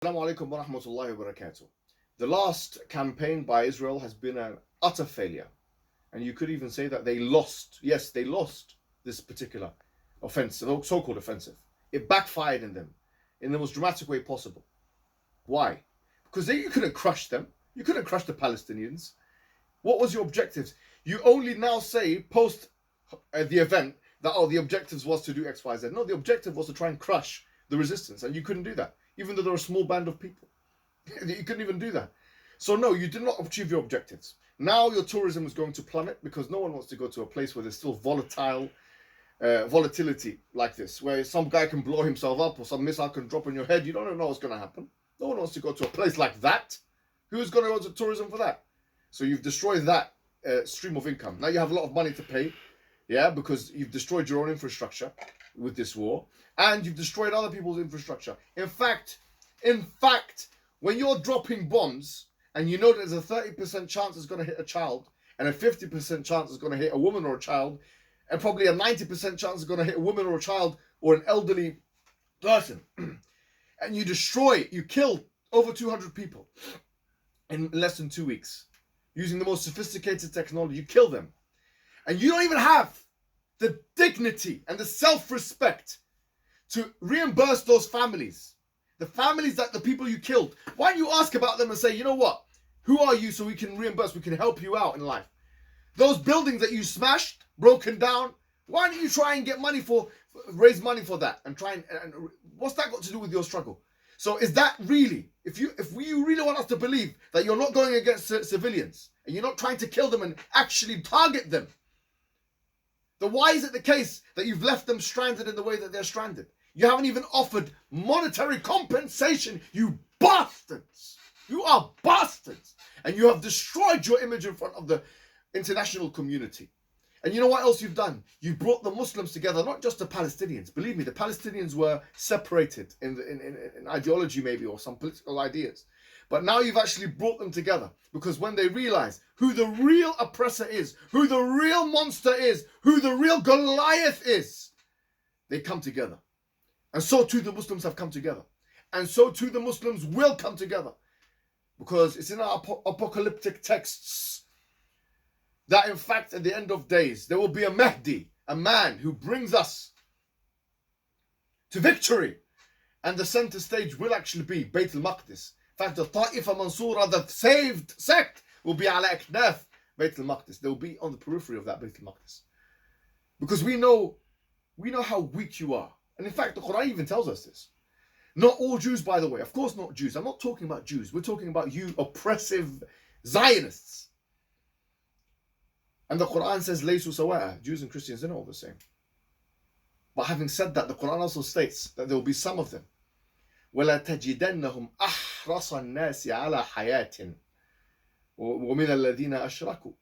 Assalamu alaikum wa rahmatullahi wa barakatuh. The last campaign by Israel has been an utter failure. And you could even say that they lost. Yes, they lost this particular offensive, so-called offensive. It backfired in them in the most dramatic way possible. Why? Because you couldn't crush them. You couldn't crush the Palestinians. What was your objectives? You only now say, post the event, that, the objectives was to do X, Y, Z. No, the objective was to try and crush the resistance. And you couldn't do that, even though they're a small band of people. You couldn't even do that. So no, you did not achieve your objectives. Now your tourism is going to plummet because no one wants to go to a place where there's still volatility like this, where some guy can blow himself up or some missile can drop on your head. You don't know what's going to happen. No one wants to go to a place like that. Who's going to go to tourism for that? So you've destroyed that stream of income. Now you have a lot of money to pay, because you've destroyed your own infrastructure with this war, and you've destroyed other people's infrastructure. In fact, when you're dropping bombs and you know there's a 30% chance it's going to hit a child, and a 50% chance it's going to hit a woman or a child, and probably a 90% chance it's going to hit a woman or a child or an elderly person, and you kill over 200 people in less than 2 weeks using the most sophisticated technology, you kill them, and you don't even have the dignity and the self-respect to reimburse those families. The families that the people you killed. Why don't you ask about them and say, you know what? Who are you so we can reimburse, we can help you out in life? Those buildings that you smashed, broken down, why don't you try and raise money for that and try and what's that got to do with your struggle? So is that really, if you really want us to believe that you're not going against civilians and you're not trying to kill them and actually target them, then why is it the case that you've left them stranded in the way that they're stranded? You haven't even offered monetary compensation, you bastards! You are bastards! And you have destroyed your image in front of the international community. And you know what else you've done? You brought the Muslims together, not just the Palestinians. Believe me, the Palestinians were separated in ideology maybe, or some political ideas. But now you've actually brought them together, because when they realize who the real oppressor is, who the real monster is, who the real Goliath is, they come together. And so too the Muslims have come together. And so too the Muslims will come together. Because it's in our apocalyptic texts that in fact at the end of days there will be a Mahdi, a man who brings us to victory. And the center stage will actually be Bayt al-Maqdis. In fact, the Ta'ifa Mansura, the saved sect, will be ala aknaf Bayt al-Maqdis. They'll be on the periphery of that Bayt al-Maqdis. Because we know how weak you are. And in fact, the Quran even tells us this. Not all Jews, by the way. Of course not Jews. I'm not talking about Jews. We're talking about you oppressive Zionists. And the Quran says, Laysu sawa'a. Jews and Christians, they're not all the same. But having said that, the Quran also states that there will be some of them. وَلَا تَجِدَنَّهُمْ أَحْرَصَ النَّاسِ عَلَى حَيَاةٍ وَمِنَ الَّذِينَ أَشْرَكُوا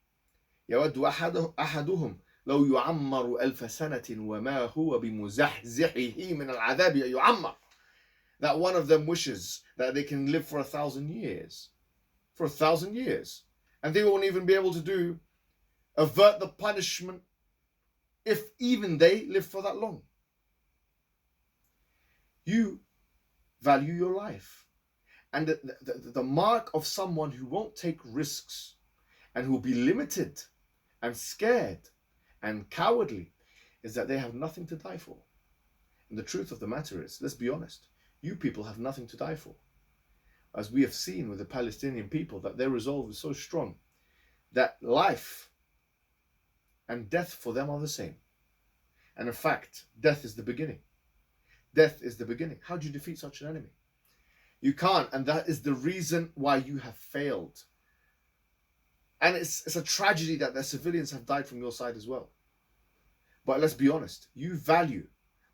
يَوَدُّ أَحَدُهُمْ لو يعمر ألف سنة وما هو بمزحزحه من العذاب يعمر. That one of them wishes that they can live for 1,000 years. For 1,000 years. And they won't even be able to avert the punishment if even they live for that long. You value your life. And the mark of someone who won't take risks and who will be limited and scared and cowardly is that they have nothing to die for. And the truth of the matter is, let's be honest, you people have nothing to die for. As we have seen with the Palestinian people, that their resolve is so strong that life and death for them are the same. And in fact, death is the beginning. Death is the beginning. How do you defeat such an enemy? You can't, and that is the reason why you have failed. And it's a tragedy that the civilians have died from your side as well. But let's be honest, you value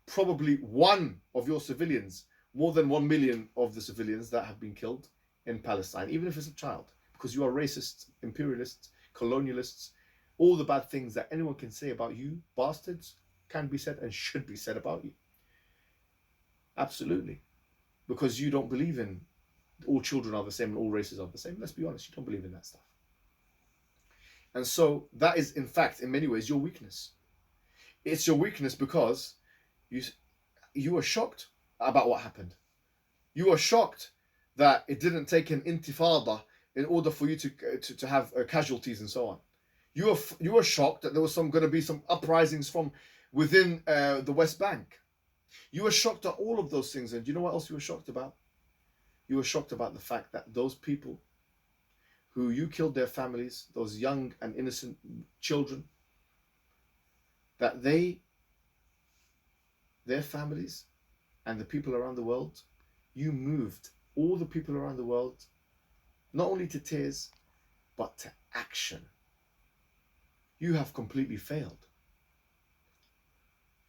probably one of your civilians more than 1 million of the civilians that have been killed in Palestine, even if it's a child, because you are racists, imperialists, colonialists. All the bad things that anyone can say about you, bastards, can be said and should be said about you. Absolutely. Because you don't believe in all children are the same and all races are the same. Let's be honest, you don't believe in that stuff. And so that is, in fact, in many ways, your weakness. It's your weakness because you are shocked about what happened. You are shocked that it didn't take an intifada in order for you to have casualties and so on. You were shocked that there was going to be some uprisings from within the West Bank. You were shocked at all of those things, and do you know what else you were shocked about? You were shocked about the fact that those people who you killed their families, those young and innocent children, that their families and the people around the world, you moved all the people around the world not only to tears but to action. You have completely failed,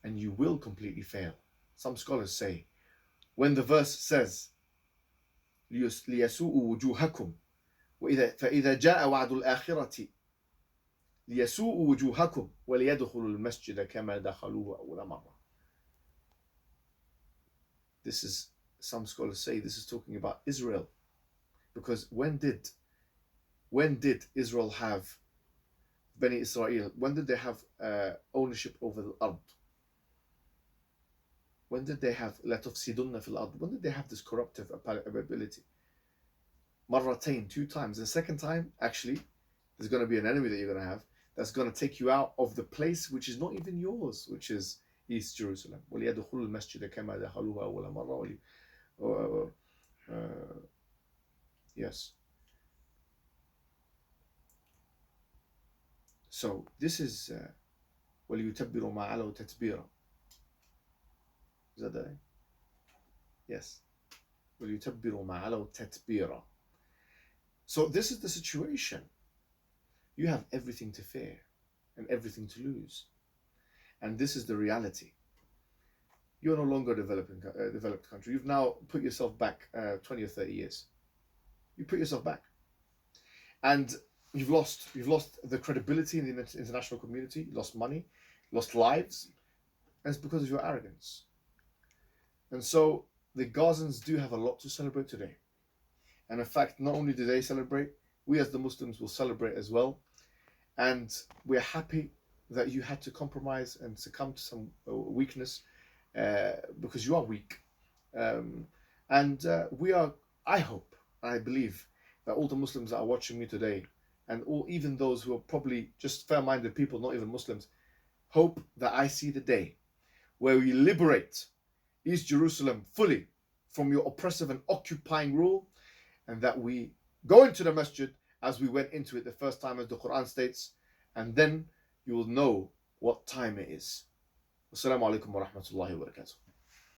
and you will completely fail. Some scholars say, when the verse says لِيَسُوءُ وُجُوهَكُمْ فَإِذَا جَاءَ وَعْدُ الْآخِرَةِ لِيَسُوءُ وُجُوهَكُمْ وَلِيَدْخُلُوا الْمَسْجِدَ كَمَا دَخَلُوهُ أَوَّلَ مَرَّةٍ. This is, some scholars say, this is talking about Israel, because when did Israel have Bani Israel? When did they have ownership over the ard? When did they have la tufsidunna fil ard? When did they have this corruptive ability? Marratain, 2 times. The second time, actually, there's going to be an enemy that you're going to have that's going to take you out of the place which is not even yours, which is East Jerusalem. وَلِيَدْخُلُوا الْمَسْجِدَ كَمَا دَخَلُوهُ أَوَّلَ مَرَّةٍ. Yes. So this is وَلِيُتَبِّرُوا مَا عَلَوْا تَتْبِيرًا. Is that the? Yes. وَلِيُتَبِّرُوا مَا عَلَوْا تَتْبِيرًا. So this is the situation. You have everything to fear and everything to lose. And this is the reality. You're no longer a developed country. You've now put yourself back 20 or 30 years. You put yourself back. And you've lost the credibility in the international community. You lost money, lost lives. And it's because of your arrogance. And so the Gazans do have a lot to celebrate today. And in fact, not only do they celebrate, we as the Muslims will celebrate as well. And we're happy that you had to compromise and succumb to some weakness because you are weak. We are, I hope, I believe that all the Muslims that are watching me today, and even those who are probably just fair-minded people, not even Muslims, hope that I see the day where we liberate East Jerusalem fully from your oppressive and occupying rule, and that we go into the masjid as we went into it the first time, as the Quran states, and then you will know what time it is. Wassalamu alaikum wa rahmatullahi wa barakatuh.